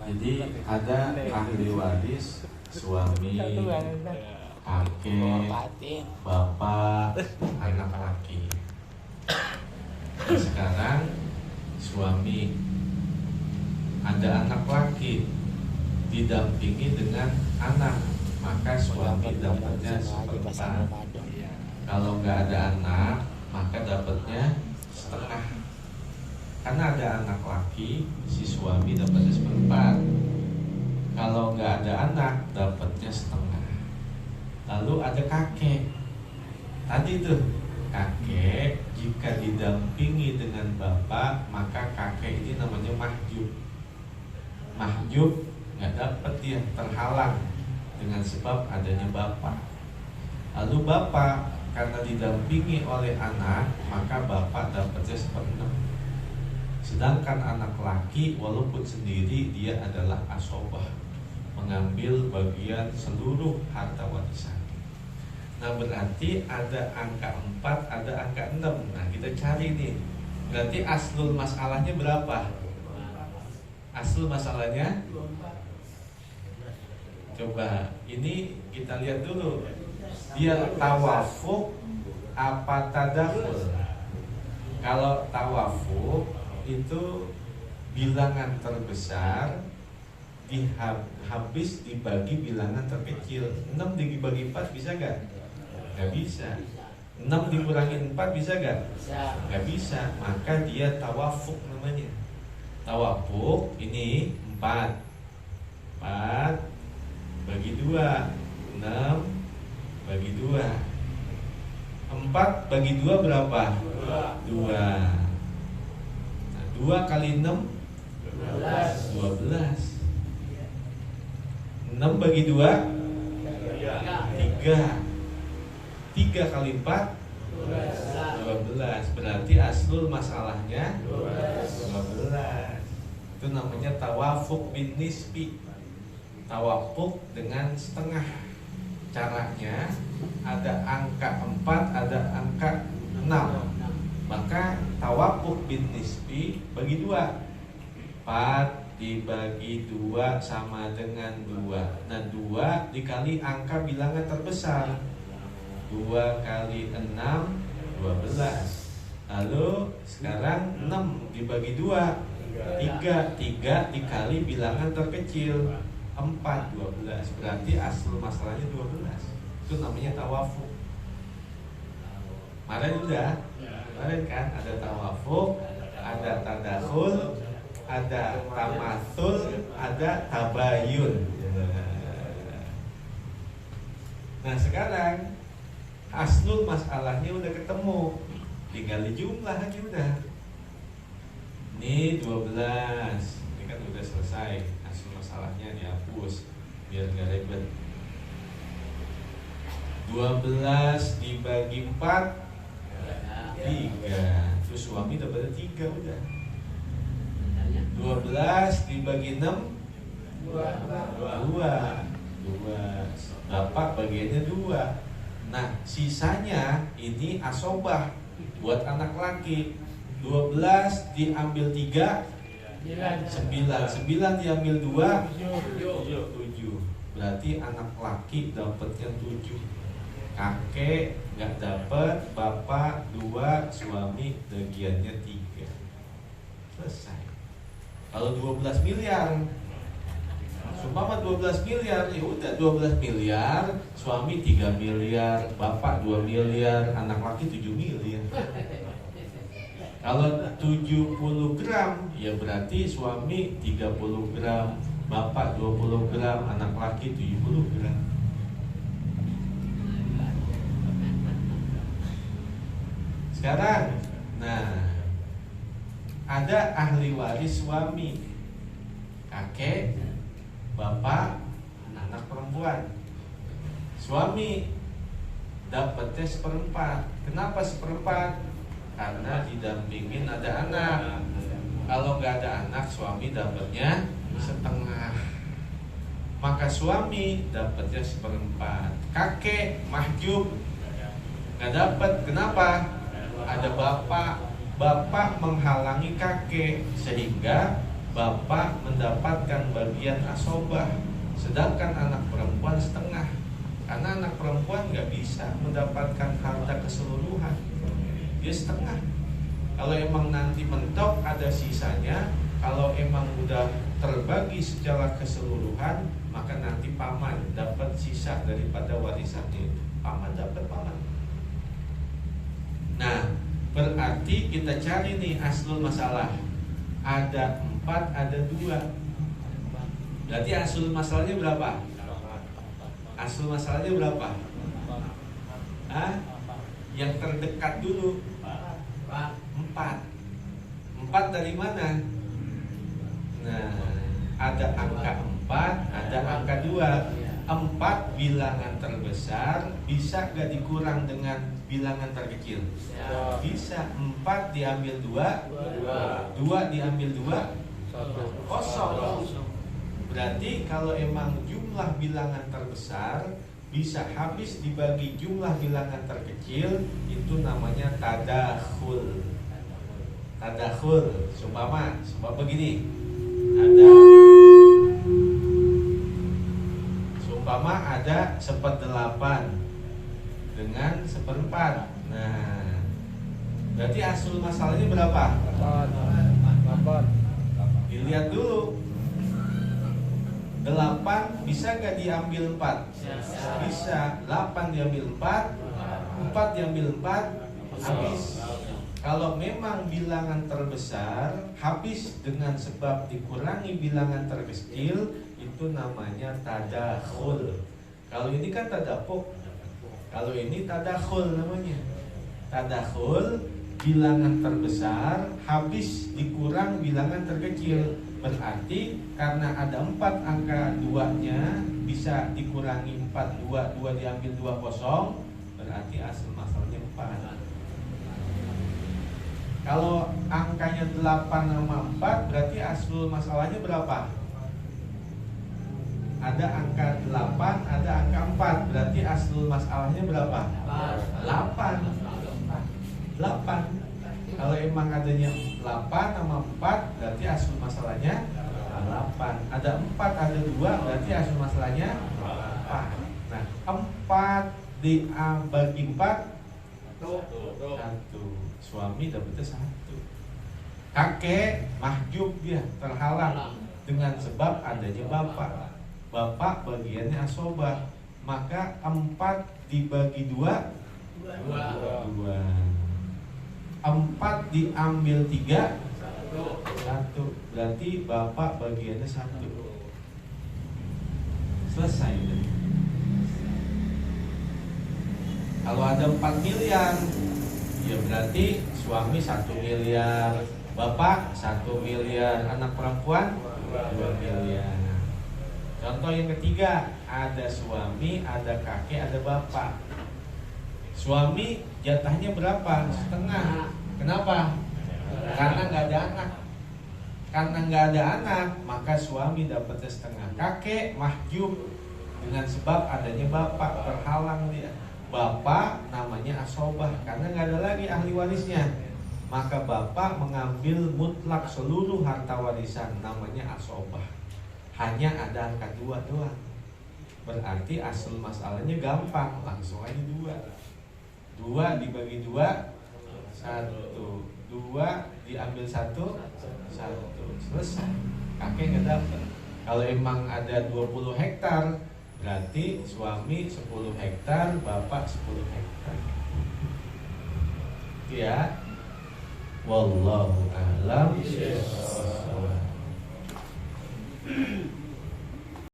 Jadi ada ahli waris, suami, kakek, bapak, anak laki. Nah, sekarang suami, ada anak laki didampingi dengan anak, maka suami dapatnya seperempat. Kalau nggak ada anak, maka dapatnya setengah. Karena ada anak laki, si suami dapatnya seperempat. Kalau nggak ada anak, dapatnya setengah. Lalu ada kakek. Tadi tuh kakek jika didampingi dengan bapak, maka kakek ini namanya mahjub. Mahjub nggak dapat, dia terhalang dengan sebab adanya bapak. Lalu bapak karena didampingi oleh anak, maka bapak dapatnya seperenam. Sedangkan anak laki walaupun sendiri dia adalah asobah, mengambil bagian seluruh harta warisan. Nah berarti ada angka 4, ada angka 6. Nah kita cari nih, berarti aslul masalahnya berapa? Aslul masalahnya? Coba ini kita lihat dulu, dia tawafuk apa tadakhul? Kalau tawafuk itu bilangan terbesar habis dibagi bilangan terkecil. 6 dibagi 4 bisa gak? Gak bisa. 6 dikurangi 4 bisa gak? Gak bisa. Maka dia tawafuk namanya. Tawafuk ini 4 bagi 2, 6 bagi 2. 4 bagi 2 berapa? 2. Nah, 2 kali 6 12. 6 bagi 2 3. 3 kali 4 12. Berarti aslul masalahnya 12. Itu namanya tawafuk bin nisbi. Tawafuk dengan setengah. Caranya ada angka 4, ada angka 6. Maka tawafuk bin nisbi bagi 2. 4 dibagi 2 sama dengan 2. Nah 2 dikali angka bilangan terbesar. 2 kali 6 12. Lalu sekarang 6 dibagi 2 3 dikali bilangan terkecil 4 12. Berarti asal masalahnya 12. Itu namanya tawafuk. Kemarin kan ada tawafuk, ada tadakhul, ada tamathul, ada tabayun. Nah sekarang aslul masalahnya udah ketemu, tinggal dijumlah aja udah. Ini 12, ini kan udah selesai. Aslul masalahnya dihapus biar gak ribet. 12 dibagi 4 3. Terus suami dapatnya 3 udah. 12 dibagi 6 2. Bapak bagiannya 2. Nah sisanya ini asobah buat anak laki. 12 diambil 3 9 diambil 2 7. Berarti anak laki dapatnya 7. Kakek gak dapat, bapak 2, suami bagiannya 3. Selesai. Kalau 12 miliar, seumpama 12 miliar, ya udah 12 miliar, suami 3 miliar, bapak 2 miliar, anak laki 7 miliar. Kalau 70 gram, ya berarti suami 30 gram, bapak 20 gram, anak laki 70 gram. Sekarang, nah ada ahli waris suami, kakek, bapak, anak perempuan. Suami dapatnya seperempat. Kenapa seperempat? Karena didampingin ada anak. Kalau nggak ada anak, suami dapatnya setengah. Maka suami dapatnya seperempat. Kakek mahjub nggak dapat. Kenapa? Ada bapak menghalangi kakek, sehingga bapak mendapatkan bagian asobah, sedangkan anak perempuan setengah. Karena anak perempuan nggak bisa mendapatkan harta keseluruhan, dia setengah. Kalau emang nanti mentok ada sisanya, kalau emang udah terbagi secara keseluruhan, maka nanti paman dapat sisa daripada warisannya. Paman dapat paman. Nah, berarti kita cari nih aslul masalah. Ada 4, ada 2. Berarti aslul masalahnya berapa? Aslul masalahnya berapa? Yang terdekat dulu 4. 4 dari mana? Nah, ada angka 4, ada angka 2. 4 bilangan terbesar, bisa gak dikurang dengan bilangan terkecil? Bisa. 4 diambil 2, 2 diambil 2, kosong. Berarti kalau emang jumlah bilangan terbesar bisa habis dibagi jumlah bilangan terkecil, itu namanya tadakhul. Tadakhul. Seumpama begini, ada 1/8 dengan 1/4. Nah, berarti aslul masalahnya berapa? 8. Dilihat dulu. 8 bisa gak diambil 4? Bisa. 8 diambil 4, 4 diambil 4, habis. Kalau memang bilangan terbesar habis dengan sebab dikurangi bilangan terkecil, itu namanya tadakhul. Kalau ini kan tadapuk, kalau ini tadakhul namanya. Tadakhul, bilangan terbesar habis dikurang bilangan terkecil. Berarti karena ada 4 angka 2-nya, bisa dikurangi 4, 2 diambil 2 kosong, berarti asal masalahnya 4. Kalau angkanya 8 sama 4, berarti aslul masalahnya berapa? Ada angka 8, ada angka 4, berarti aslul masalahnya berapa? 8. Kalau emang adanya 8 sama 4, berarti aslul masalahnya 8. Ada 4, ada 2, berarti aslul masalahnya 4. Nah, 4 dibagi 4, 1. Suami dapatnya 1. Kakek mahjub, dia terhalang dengan sebab adanya bapak. Bapak bagiannya asobah, maka 4 dibagi 2, 2. 4 diambil 3, 1. Berarti bapak bagiannya 1. Selesai. Kalau ada 4 miliar, ya berarti suami 1 miliar, bapak 1 miliar, anak perempuan 2 miliar. Contoh yang ketiga, ada suami, ada kakek, ada bapak. Suami jatahnya berapa? Setengah. Kenapa? Karena nggak ada anak. Karena nggak ada anak, maka suami dapatnya setengah. Kakek mahjub dengan sebab adanya bapak, terhalang dia. Bapak namanya asobah karena nggak ada lagi ahli warisnya, maka bapak mengambil mutlak seluruh harta warisan, namanya asobah. Hanya ada angka 2 doang. Berarti asal masalahnya gampang, langsung aja 2. 2 dibagi 2, 1. 2 diambil 1, 1. Selesai. Kakek nggak dapat. Kalau emang ada 20 hektar, berarti suami 10 hektar, bapak 10 hektar. Ya. Wallahu a'lam.